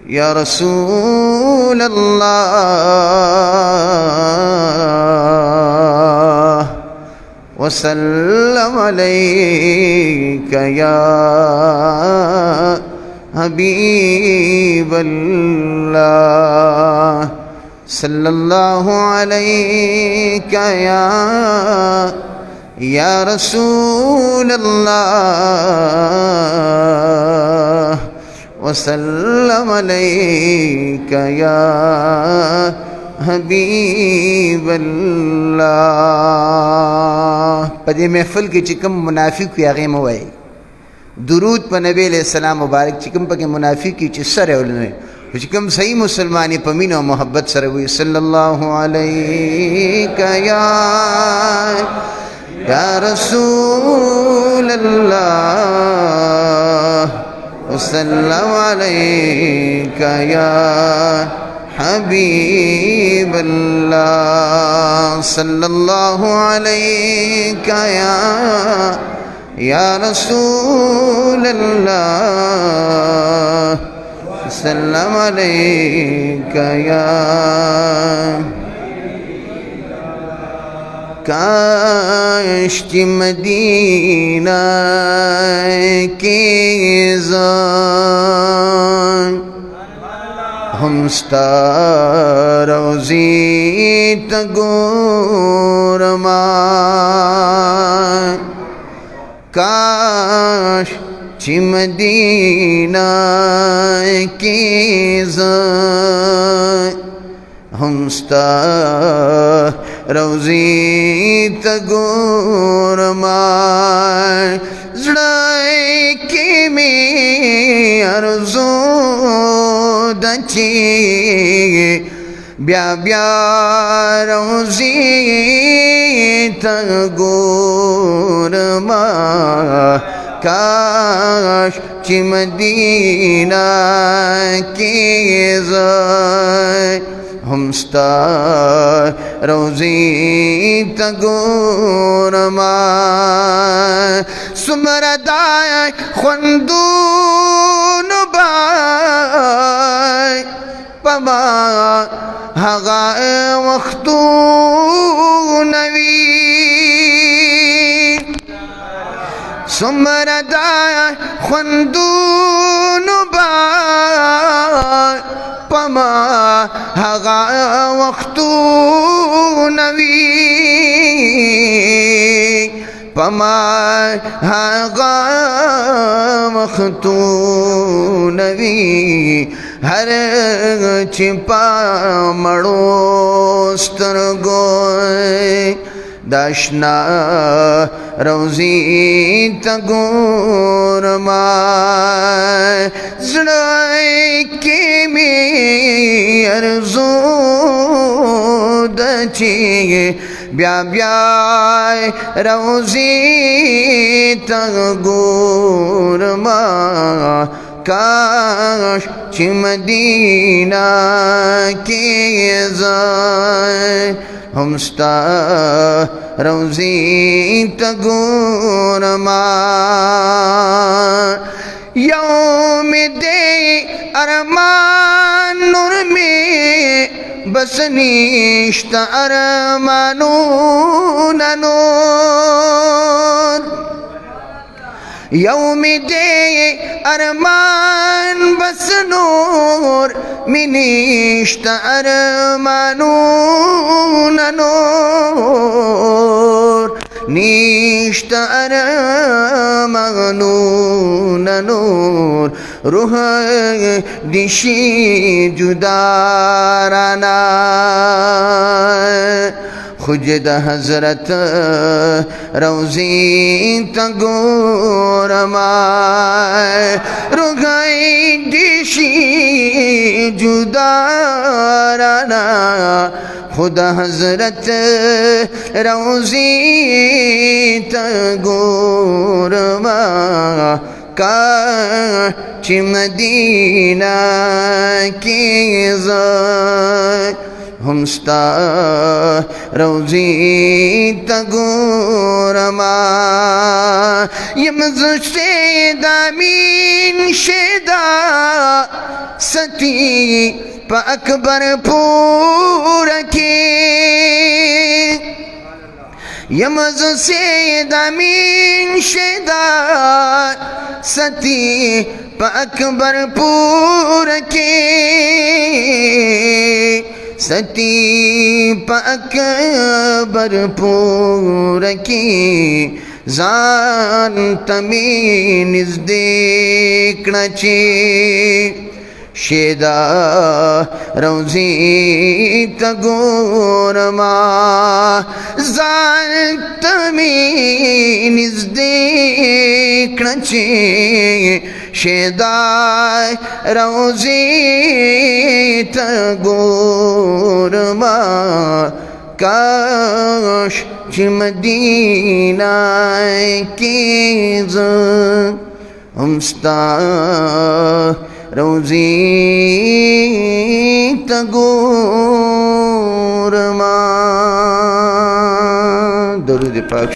या रसूल अल्लाह वसल्लम अलैका या हबीब अल्लाह सल्लल्लाहु अलैका या रसूल अल्लाह वसल्लम अलैका या हबीब अल्लाह। पदे महफिल के चिकम मुनाफिक यागे मवाई दुरूद पर नबी अलैहिस्सलाम मुबारक चिकम पके मुनाफिक की चिस्सर है उन्हें चिकम सही मुसलमानी पमीन और मोहब्बत सर हुई सल्लल्लाहु अलैका या रसूल अल्लाह वसल्लम अलैका या हबीब अल्लाह सल्लल्लाहु अलैका या रसूल अल्लाह वसल्लम अलैका या काश कि मदीना के ज़ान हमस्ता रोज़ी तगोरमा काश कि मदीना के ज़ान हमस्ता रोज़ी तगोरमा ज़ड़ाए के में अर्ज़ो दची ब्या ब्या रोज़ी तगोरमा काश कि मदीना के ज़ान हमस्ता रोज़ी तगोरमा सुमरदाय खुंदून बाय पमा हगा वक्तू नवी सुमरदाय खुंदून बाय पमा हगा वक्तू नवी पमा हगा वक्तू नवी हर छिपा मड़ोस्तर गोय दाशना रोज़ी तगोरमा ज़ड़ाए के में अर्ज़ो दची ब्या ब्या रोज़ी तगोरमा काश कि मदीना के ज़ान हमस्ता रोज़ी तगोरमा यौम दे अरमान नूर में बस निश्त अरमानो नूर यौम दे अरमान बस नूर मिनिश्त अरमानो नूर निश्त अरमानो नूर रूह दिशी जुदाराना खुजद हज़रत रोज़ी तगोरमा रुगाई दिशी जुदाराना खुदा हज़रत रोज़ी तगोरमा काश मदीना के ज़ान हमस्ता रोज़ी तगोरमा यमज़ शेदा मीन शेदा सती प अकबर पूर के यमज से दमीन शेदा सती प अकबर पूर के सती प अकबर पूर के जान तमी निजदेकणाचे शेदा रोजी तगोरमा जान तमी निजदेकणाचे शेदा रोजी तगोरमा काश मदीना के हमस्ता रोजी तगोरमा। दरूद पाक।